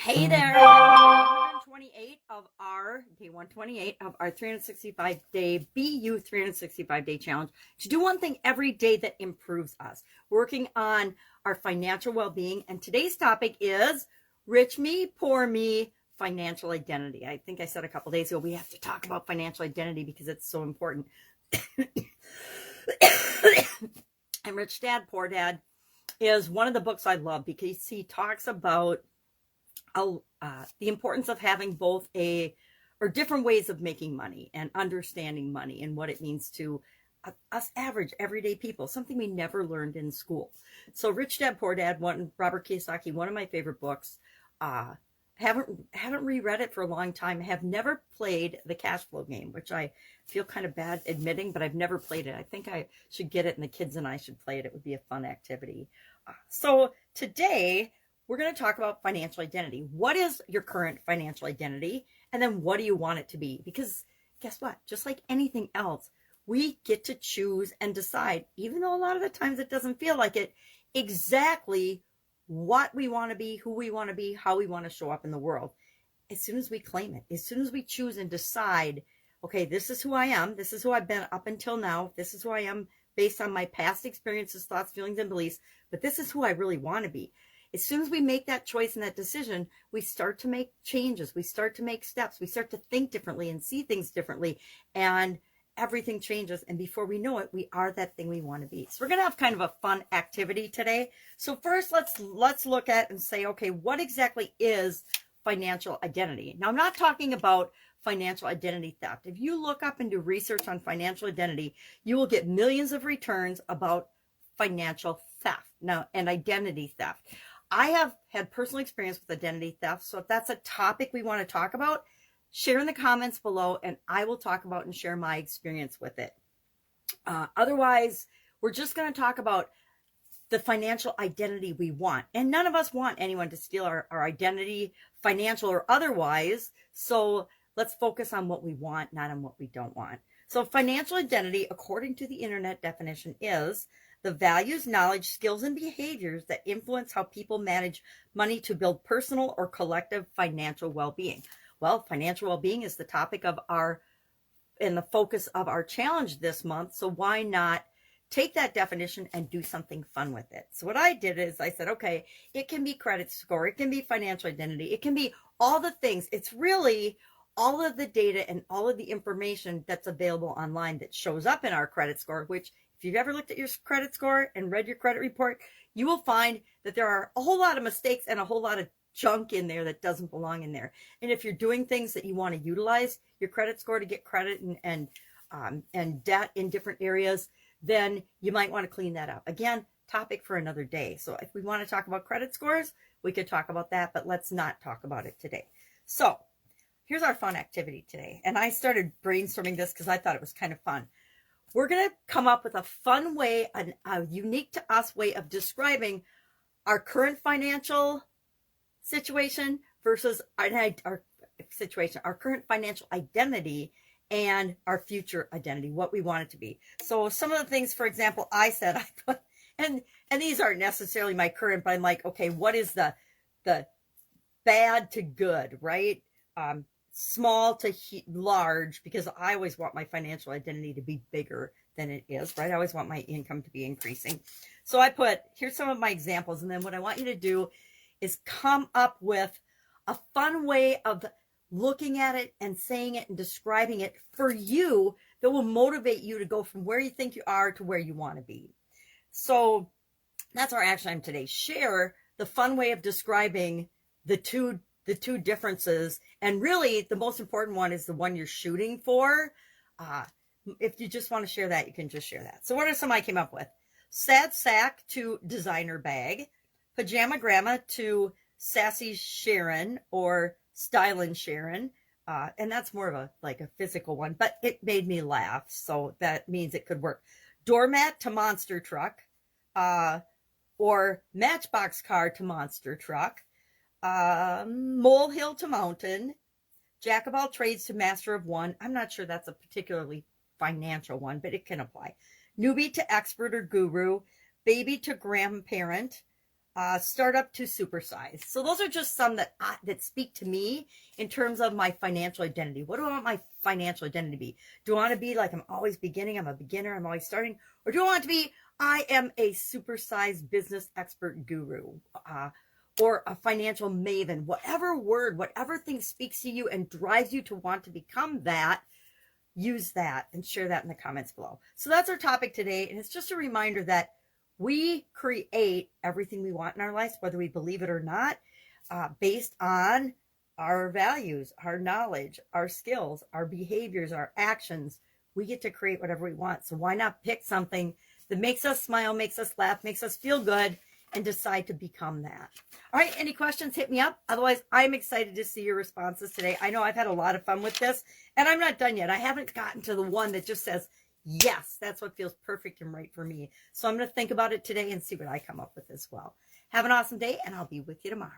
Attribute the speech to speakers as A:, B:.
A: Hey there, day 128 of our 365-day BU 365-day challenge to do one thing every day that improves us, working on our financial well-being. And today's topic is rich me, poor me, financial identity. I think I said a couple days ago, we have to talk about financial identity because it's so important. And Rich Dad, Poor Dad is one of the books I love because he talks about the importance of having both different ways of making money and understanding money and what it means to us average everyday people, something we never learned in school. So Rich Dad Poor Dad, Robert Kiyosaki, one of my favorite books. Haven't reread it for a long time. Have never played the cash flow game, which I feel kind of bad admitting, but I've never played it. I think I should get it and the kids and I should play it. It would be a fun activity. So today we're going to talk about financial identity. What is your current financial identity? And then what do you want it to be? Because guess what? Just like anything else, we get to choose and decide, even though a lot of the times it doesn't feel like it, exactly what we want to be, who we want to be, how we want to show up in the world. As soon as we claim it, as soon as we choose and decide, okay, this is who I am. This is who I've been up until now. This is who I am based on my past experiences, thoughts, feelings, and beliefs. But this is who I really want to be. As soon as we make that choice and that decision, we start to make changes. We start to make steps. We start to think differently and see things differently. And everything changes. And before we know it, we are that thing we want to be. So we're going to have kind of a fun activity today. So first, let's look at and say, okay, what exactly is financial identity? Now, I'm not talking about financial identity theft. If you look up and do research on financial identity, you will get millions of returns about financial theft now and identity theft. I have had personal experience with identity theft. So if that's a topic we want to talk about, share in the comments below and I will talk about and share my experience with it. Otherwise, we're just going to talk about the financial identity we want. And none of us want anyone to steal our identity, financial or otherwise. So let's focus on what we want, not on what we don't want. So financial identity, according to the internet definition, is the values, knowledge, skills, and behaviors that influence how people manage money to build personal or collective financial well-being. Well, financial well-being is the topic of and the focus of our challenge this month. So why not take that definition and do something fun with it? So what I did is I said, okay, it can be credit score. It can be financial identity. It can be all the things. It's really all of the data and all of the information that's available online that shows up in our credit score, which if you've ever looked at your credit score and read your credit report, you will find that there are a whole lot of mistakes and a whole lot of junk in there that doesn't belong in there. And if you're doing things that you want to utilize your credit score to get credit and debt in different areas, then you might want to clean that up. Again, topic for another day. So if we want to talk about credit scores, we could talk about that, but let's not talk about it today. So here's our fun activity today. And I started brainstorming this because I thought it was kind of fun. We're going to come up with a fun way, a unique to us way of describing our current financial situation versus our situation, our current financial identity and our future identity, what we want it to be. So some of the things, for example, I said, I put, and these aren't necessarily my current, but I'm like, okay, what is the bad to good, right? Small to large, because I always want my financial identity to be bigger than it is, right? I always want my income to be increasing. So I put, here's some of my examples. And then what I want you to do is come up with a fun way of looking at it and saying it and describing it for you that will motivate you to go from where you think you are to where you want to be. So that's our action item today. Share the fun way of describing the two differences. And really the most important one is the one you're shooting for. If you just want to share that, you can just share that. So what are some I came up with? Sad sack to designer bag, pajama grandma to sassy Sharon or stylin' Sharon. And that's more of a physical one, but it made me laugh. So that means it could work. Doormat to monster truck, or matchbox car to monster truck. Molehill to mountain, jack of all trades to master of one. I'm not sure that's a particularly financial one, but it can apply. Newbie to expert or guru, baby to grandparent, startup to supersize. So those are just some that speak to me in terms of my financial identity. What do I want my financial identity to be? Do I want to be like I'm always beginning, I'm a beginner, I'm always starting? Or do I want it to be I am a supersized business expert guru, or a financial maven? Whatever word, whatever thing speaks to you and drives you to want to become that, use that and share that in the comments below. So that's our topic today. And it's just a reminder that we create everything we want in our lives, whether we believe it or not, based on our values, our knowledge, our skills, our behaviors, our actions. We get to create whatever we want. So why not pick something that makes us smile, makes us laugh, makes us feel good, and decide to become that? All right, any questions, hit me up. Otherwise, I'm excited to see your responses today. I know I've had a lot of fun with this, and I'm not done yet. I haven't gotten to the one that just says, yes, that's what feels perfect and right for me. So I'm going to think about it today and see what I come up with as well. Have an awesome day, and I'll be with you tomorrow.